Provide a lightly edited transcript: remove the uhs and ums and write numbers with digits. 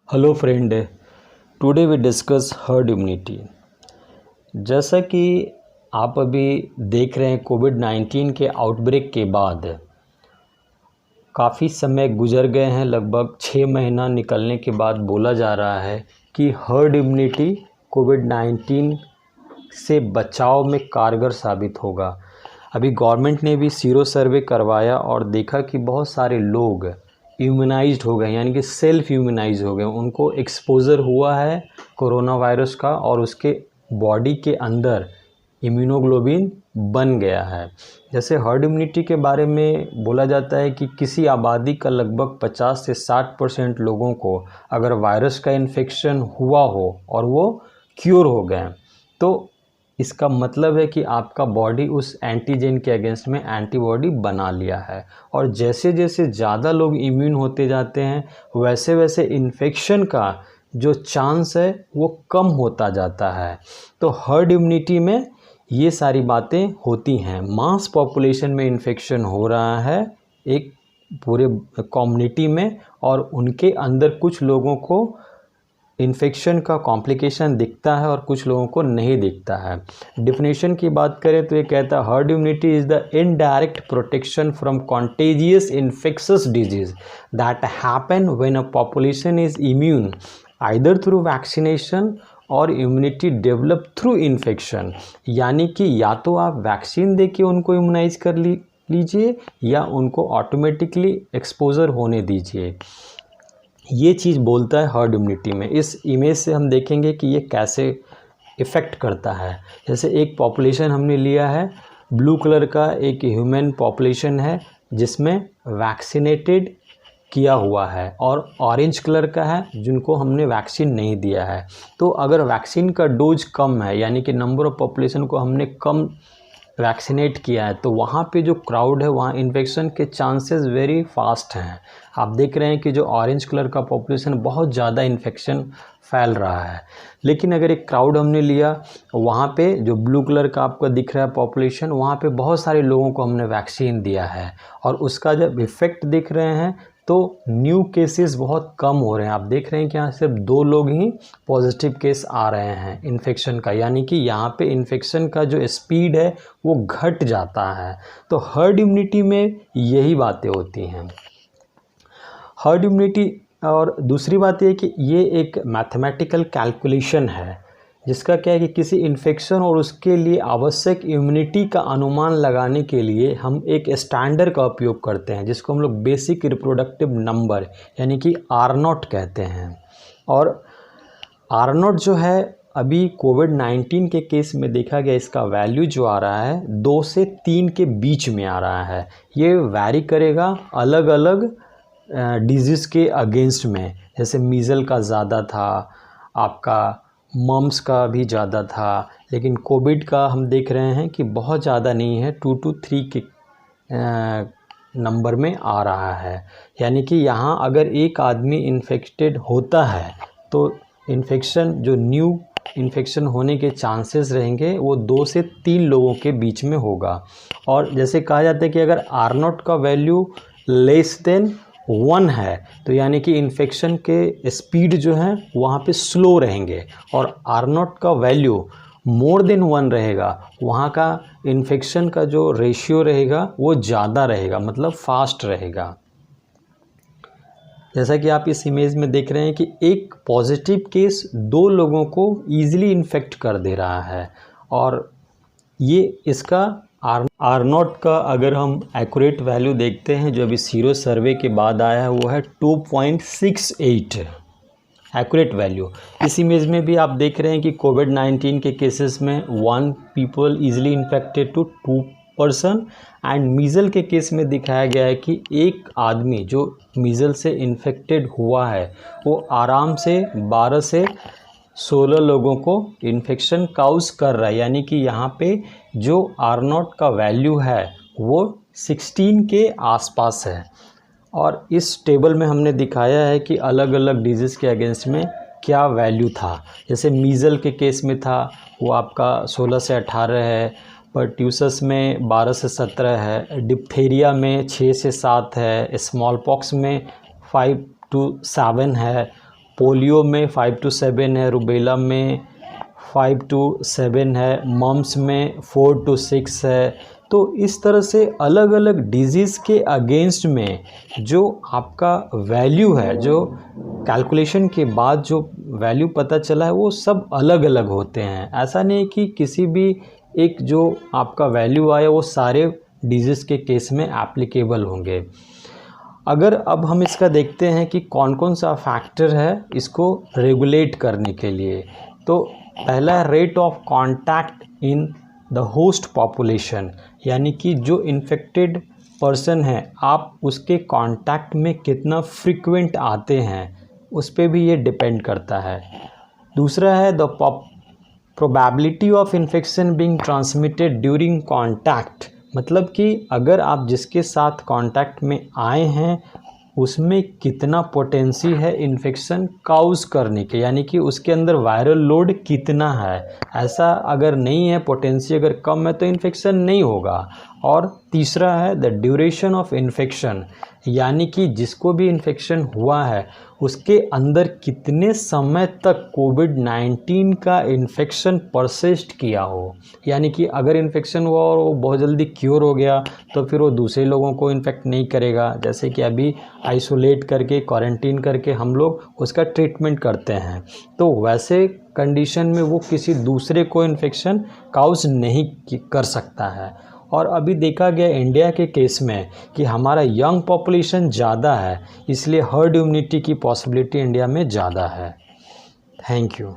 Hello friend, today we discuss herd immunity. जैसा कि आप अभी देख रहे हैं, कोविड-19 के आउटब्रेक के बाद काफ़ी समय गुजर गए हैं। लगभग 6 महीना निकलने के बाद बोला जा रहा है कि हर्ड इम्यूनिटी कोविड-19 से बचाव में कारगर साबित होगा। अभी गवर्नमेंट ने भी सीरो सर्वे करवाया और देखा कि बहुत सारे लोग इम्यूनाइज्ड हो गए, यानी कि सेल्फ इम्यूनाइज हो गए। उनको एक्सपोज़र हुआ है कोरोना वायरस का और उसके बॉडी के अंदर इम्यूनोग्लोबिन बन गया है। जैसे हर्ड इम्यूनिटी के बारे में बोला जाता है कि किसी आबादी का लगभग 50 से 60% लोगों को अगर वायरस का इन्फेक्शन हुआ हो और वो क्योर हो गए, तो इसका मतलब है कि आपका बॉडी उस एंटीजन के अगेंस्ट में एंटीबॉडी बना लिया है। और जैसे जैसे ज़्यादा लोग इम्यून होते जाते हैं, वैसे वैसे इन्फेक्शन का जो चांस है वो कम होता जाता है। तो हर्ड इम्यूनिटी में ये सारी बातें होती हैं। मास पॉपुलेशन में इन्फेक्शन हो रहा है एक पूरे कम्युनिटी में, और उनके अंदर कुछ लोगों को इन्फेक्शन का कॉम्प्लिकेशन दिखता है और कुछ लोगों को नहीं दिखता है। डिफिनेशन की बात करें तो ये कहता है herd immunity is the indirect protection from contagious infectious disease that happen when a population is immune either through vaccination और इम्यूनिटी डेवलप थ्रू इन्फेक्शन। यानी कि या तो आप वैक्सीन दे के उनको इम्यूनाइज कर लीजिए या उनको ऑटोमेटिकली एक्सपोजर होने दीजिए। ये चीज़ बोलता है हर्ड इम्यूनिटी में। इस इमेज से हम देखेंगे कि ये कैसे इफ़ेक्ट करता है। जैसे एक पॉपुलेशन हमने लिया है, ब्लू कलर का एक ह्यूमन पॉपुलेशन है जिसमें वैक्सीनेटेड किया हुआ है, और ऑरेंज कलर का है जिनको हमने वैक्सीन नहीं दिया है। तो अगर वैक्सीन का डोज कम है, यानी कि नंबर ऑफ़ पॉपुलेशन को हमने कम वैक्सीनेट किया है, तो वहाँ पे जो क्राउड है वहाँ इन्फेक्शन के चांसेस वेरी फास्ट हैं। आप देख रहे हैं कि जो ऑरेंज कलर का पॉपुलेशन बहुत ज़्यादा इन्फेक्शन फैल रहा है। लेकिन अगर एक क्राउड हमने लिया, वहाँ पे जो ब्लू कलर का आपको दिख रहा है पॉपुलेशन, वहाँ पे बहुत सारे लोगों को हमने वैक्सीन दिया है और उसका जब इफ़ेक्ट दिख रहे हैं तो न्यू केसेस बहुत कम हो रहे हैं। आप देख रहे हैं कि यहाँ सिर्फ 2 लोग ही पॉजिटिव केस आ रहे हैं इन्फेक्शन का, यानी कि यहाँ पे इन्फेक्शन का जो स्पीड है वो घट जाता है। तो हर्ड इम्यूनिटी में यही बातें होती हैं हर्ड इम्यूनिटी। और दूसरी बात ये कि ये एक मैथमेटिकल कैलकुलेशन है जिसका क्या है कि किसी इन्फेक्शन और उसके लिए आवश्यक इम्यूनिटी का अनुमान लगाने के लिए हम एक स्टैंडर्ड का उपयोग करते हैं जिसको हम लोग बेसिक रिप्रोडक्टिव नंबर यानी कि R0 कहते हैं। और R0 जो है अभी कोविड-19 के केस में देखा गया, इसका वैल्यू जो आ रहा है 2 से 3 के बीच में आ रहा है। ये वैरी करेगा अलग अलग डिजीज़ के अगेंस्ट में। जैसे मीज़ल का ज़्यादा था, आपका मम्स का भी ज़्यादा था, लेकिन कोविड का हम देख रहे हैं कि बहुत ज़्यादा नहीं है, 2 to 3 के नंबर में आ रहा है। यानी कि यहाँ अगर एक आदमी इन्फेक्टेड होता है तो इन्फेक्शन जो न्यू इन्फेक्शन होने के चांसेस रहेंगे वो 2 से 3 लोगों के बीच में होगा। और जैसे कहा जाता है कि अगर R0 का वैल्यू लेस देन 1 है तो यानी कि इन्फेक्शन के स्पीड जो है वहाँ पे स्लो रहेंगे, और R0 का वैल्यू मोर देन 1 रहेगा, वहाँ का इन्फेक्शन का जो रेशियो रहेगा वो ज़्यादा रहेगा, मतलब फास्ट रहेगा। जैसा कि आप इस इमेज में देख रहे हैं कि एक पॉजिटिव केस 2 लोगों को ईजिली इन्फेक्ट कर दे रहा है। और ये इसका R0 का अगर हम एक्यूरेट वैल्यू देखते हैं जो अभी सीरो सर्वे के बाद आया है वो है 2.68 एक्यूरेट वैल्यू। इस इमेज में भी आप देख रहे हैं कि कोविड-19 के केसेस में 1 people easily infected to 2 person, and measles के केस में दिखाया गया है कि एक आदमी जो मीज़ल से इन्फेक्टेड हुआ है वो आराम से 12 से 16 लोगों को इन्फेक्शन काउज कर रहा है। यानी कि यहाँ पे जो R0 का वैल्यू है वो 16 के आसपास है। और इस टेबल में हमने दिखाया है कि अलग अलग डिजीज़ के अगेंस्ट में क्या वैल्यू था। जैसे मीज़ल के केस में था वो आपका 16 से 18 है, परट्यूसस में 12 से 17 है, डिप्थेरिया में 6 से 7 है, स्मॉल पॉक्स में 5 to 7 है, पोलियो में 5 to 7 है, रुबेला में 5 to 7 है, मम्स में 4 to 6 है। तो इस तरह से अलग अलग डिजीज़ के अगेंस्ट में जो आपका वैल्यू है, जो कैलकुलेशन के बाद जो वैल्यू पता चला है, वो सब अलग अलग होते हैं। ऐसा नहीं कि किसी भी एक जो आपका वैल्यू आया वो सारे डिजीज़ के केस में एप्लीकेबल होंगे। अगर अब हम इसका देखते हैं कि कौन कौन सा फैक्टर है इसको रेगुलेट करने के लिए, तो पहला है rate of contact in the host population, यानी कि जो इन्फेक्टेड पर्सन है आप उसके कांटेक्ट में कितना फ्रीक्वेंट आते हैं उस पे भी ये डिपेंड करता है। दूसरा है the probability of infection being transmitted during contact, मतलब कि अगर आप जिसके साथ कांटेक्ट में आए हैं उसमें कितना पोटेंसी है इन्फेक्शन काउज करने के, यानी कि उसके अंदर वायरल लोड कितना है। ऐसा अगर नहीं है, पोटेंसी अगर कम है तो इन्फेक्शन नहीं होगा। और तीसरा है द ड्यूरेशन ऑफ इन्फेक्शन, यानी कि जिसको भी इन्फेक्शन हुआ है उसके अंदर कितने समय तक कोविड-19 का इन्फेक्शन परसिस्ट किया हो। यानी कि अगर इन्फेक्शन हुआ और वो बहुत जल्दी क्योर हो गया तो फिर वो दूसरे लोगों को इन्फेक्ट नहीं करेगा, जैसे कि अभी आइसोलेट करके क्वारंटीन करके हम लोग उसका ट्रीटमेंट करते हैं। तो वैसे कंडीशन में वो किसी दूसरे को इन्फेक्शन काउज नहीं कर सकता है। और अभी देखा गया इंडिया के केस में कि हमारा यंग पॉपुलेशन ज़्यादा है, इसलिए हर्ड इम्यूनिटी की पॉसिबिलिटी इंडिया में ज़्यादा है। Thank you.